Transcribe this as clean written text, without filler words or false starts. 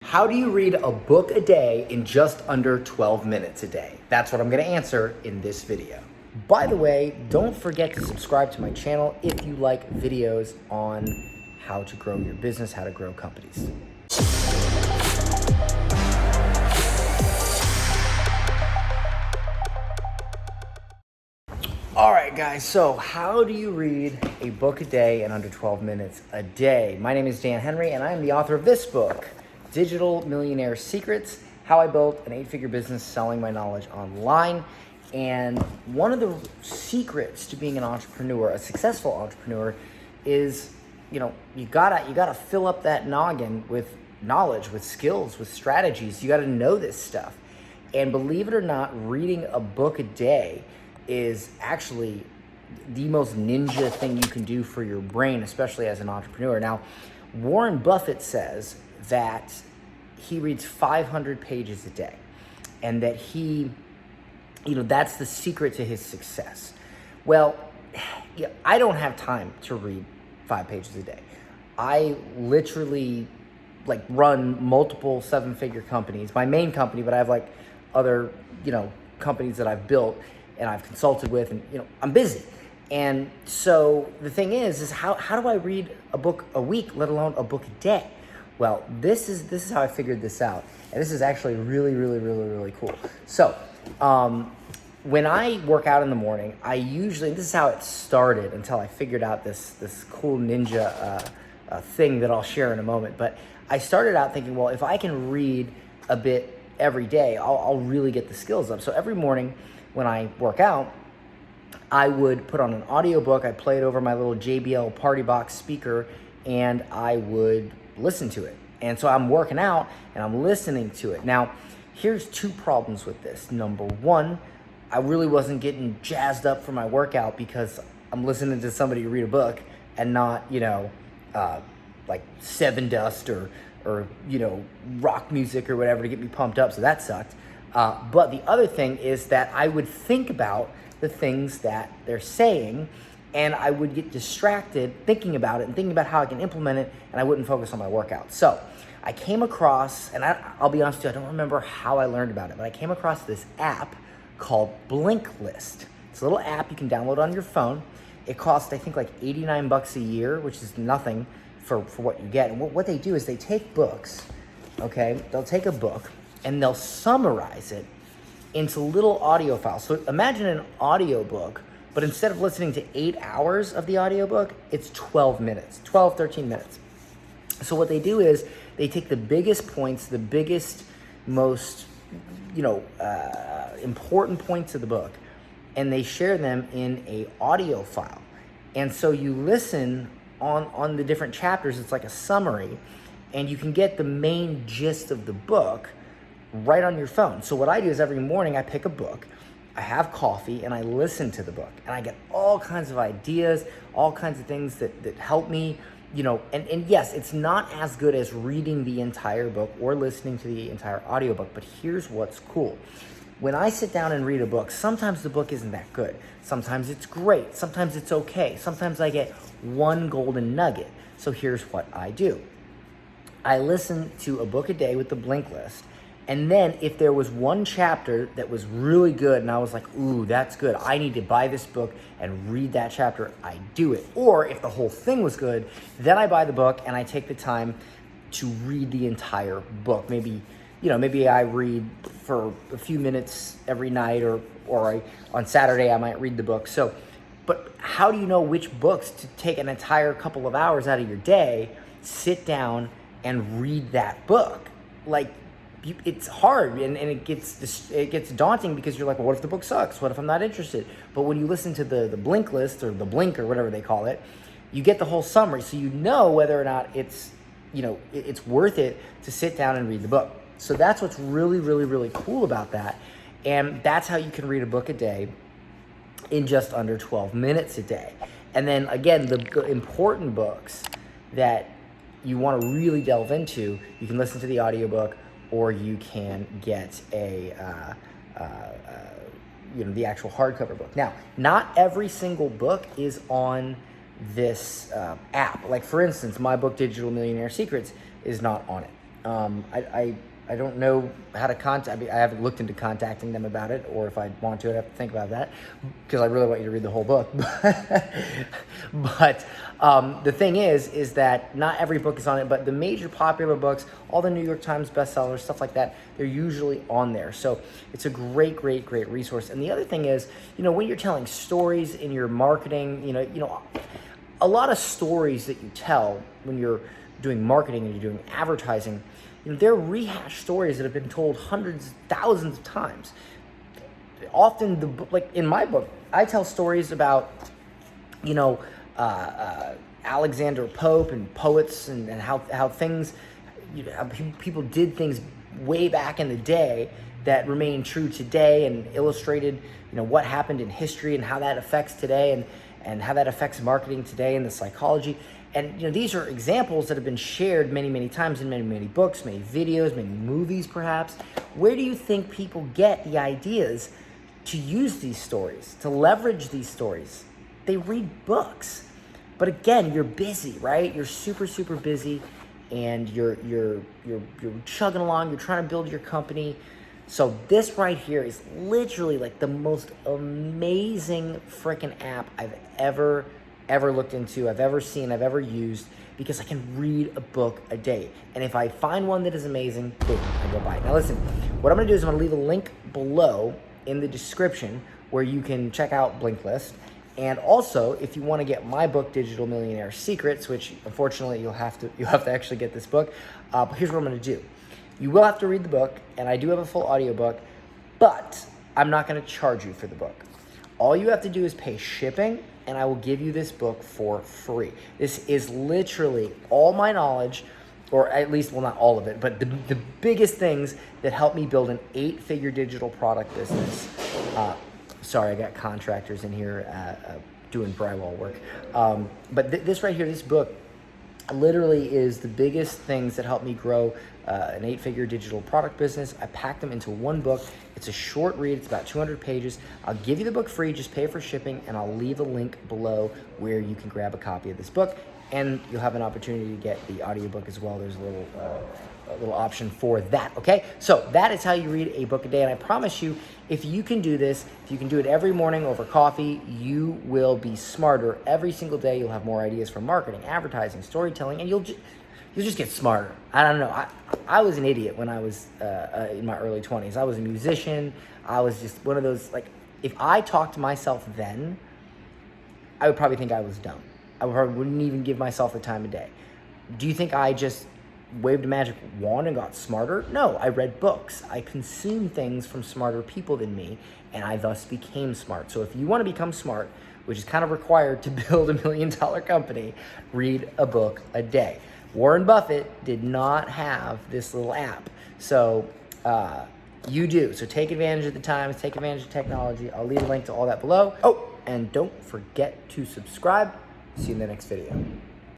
How do you read a book a day in just under 12 minutes a day? That's what I'm going to answer in this video. By the way, don't forget to subscribe to my channel if you like videos on how to grow your business, how to grow companies. All right, guys, so how do you read a book a day in under 12 minutes a day? My name is Dan Henry, and I am the author of this book, Digital Millionaire Secrets, How I Built an 8-Figure Business Selling My Knowledge Online. And one of the secrets to being an entrepreneur, a successful entrepreneur, is, you gotta fill up that noggin with knowledge, with skills, with strategies. You gotta know this stuff. And believe it or not, reading a book a day is actually the most ninja thing you can do for your brain, especially as an entrepreneur. Now, Warren Buffett says that he reads 500 pages a day, and that that's the secret to his success. Well, I don't have time to read 5 pages a day. I literally run multiple 7-figure companies, my main company, but I have other, companies that I've built and I've consulted with, and I'm busy. And so the thing is how do I read a book a week, let alone a book a day? Well, this is how I figured this out. And this is actually really cool. So when I work out in the morning, this is how it started until I figured out this cool ninja thing that I'll share in a moment. But I started out thinking, well, if I can read a bit every day, I'll really get the skills up. So every morning when I work out, I would put on an audiobook. I play it over my little JBL party box speaker, and I would listen to it. And so I'm working out and I'm listening to it. Now, here's 2 problems with this. Number 1, I really wasn't getting jazzed up for my workout because I'm listening to somebody read a book and not, Seven Dust or rock music or whatever to get me pumped up. So that sucked. But the other thing is that I would think about the things that they're saying, and I would get distracted thinking about it and thinking about how I can implement it, and I wouldn't focus on my workout. So I came across, and I'll be honest with you, I don't remember how I learned about it, but I came across this app called Blinkist. It's a little app you can download on your phone. It costs, I think, $89 a year, which is nothing for what you get. And what they do is they take books, okay? They'll take a book and they'll summarize it into little audio files. So imagine an audiobook, but instead of listening to 8 hours of the audiobook, it's 12 minutes, 12, 13 minutes. So what they do is they take the biggest points, the biggest, most, important points of the book, and they share them in a audio file. And so you listen on the different chapters. It's like a summary, and you can get the main gist of the book right on your phone. So what I do is every morning I pick a book, I have coffee, and I listen to the book, and I get all kinds of ideas, all kinds of things that help me, and yes, it's not as good as reading the entire book or listening to the entire audiobook, but here's what's cool. When I sit down and read a book, sometimes the book isn't that good. Sometimes it's great. Sometimes it's okay. Sometimes I get one golden nugget. So here's what I do. I listen to a book a day with the Blinkist. And then if there was one chapter that was really good and I was like, ooh, that's good, I need to buy this book and read that chapter, I do it. Or if the whole thing was good, then I buy the book and I take the time to read the entire book. Maybe I read for a few minutes every night, or on Saturday I might read the book. So, but how do you know which books to take an entire couple of hours out of your day, sit down and read that book? It's hard, and it gets daunting because you're like, well, what if the book sucks? What if I'm not interested? But when you listen to the Blinkist or the Blink or whatever they call it, you get the whole summary, so you know whether or not it's worth it to sit down and read the book. So that's what's really cool about that, and that's how you can read a book a day in just under 12 minutes a day. And then again, the important books that you want to really delve into, you can listen to the audiobook, or you can get the actual hardcover book. Now, not every single book is on this app. Like for instance, my book, Digital Millionaire Secrets, is not on it. I don't know how to contact. I mean, I haven't looked into contacting them about it, or if I want to, I'd have to think about that because I really want you to read the whole book. But the thing is that not every book is on it, but the major popular books, all the New York Times bestsellers, stuff like that, they're usually on there. So it's a great resource. And the other thing is, when you're telling stories in your marketing, a lot of stories that you tell when you're doing marketing and you're doing advertising, they're rehashed stories that have been told hundreds, thousands of times. Often, like in my book, I tell stories about, Alexander Pope and poets and how things, how people did things way back in the day that remain true today, and illustrated, what happened in history and how that affects today, and how that affects marketing today and the psychology. And these are examples that have been shared many times in many books, many videos, many movies perhaps. Where do you think people get the ideas to use these stories, to leverage these stories? They read books. But again, you're busy, right? You're super busy, and you're chugging along, you're trying to build your company. So this right here is literally like the most amazing freaking app I've ever looked into, I've ever seen, I've ever used, because I can read a book a day. And if I find one that is amazing, boom, I go buy it. Now listen, what I'm gonna do is I'm gonna leave a link below in the description where you can check out Blinkist. And also, if you want to get my book, Digital Millionaire Secrets, which unfortunately you'll have to actually get this book. But here's what I'm going to do. You will have to read the book, and I do have a full audiobook, but I'm not going to charge you for the book. All you have to do is pay shipping, and I will give you this book for free. This is literally all my knowledge, or at least, well, not all of it, but the biggest things that helped me build an 8-figure digital product business. Sorry, I got contractors in here doing drywall work. But this right here, this book, literally is the biggest things that helped me grow an 8-figure digital product business. I packed them into one book. It's a short read. It's about 200 pages. I'll give you the book free. Just pay for shipping, and I'll leave a link below where you can grab a copy of this book, and you'll have an opportunity to get the audiobook as well. There's a little option for that, okay? So that is how you read a book a day, and I promise you, if you can do this, if you can do it every morning over coffee, you will be smarter every single day. You'll have more ideas for marketing, advertising, storytelling, and you'll just get smarter. I don't know. I was an idiot when I was in my early 20s. I was a musician. I was just one of those, like, if I talked to myself then, I would probably think I was dumb. I probably wouldn't even give myself the time of day. Do you think I just waved a magic wand and got smarter? No, I read books. I consumed things from smarter people than me, and I thus became smart. So if you want to become smart, which is kind of required to build $1 million company, read a book a day. Warren Buffett did not have this little app. So you do. So take advantage of the times, take advantage of technology. I'll leave a link to all that below. Oh, and don't forget to subscribe. See you in the next video.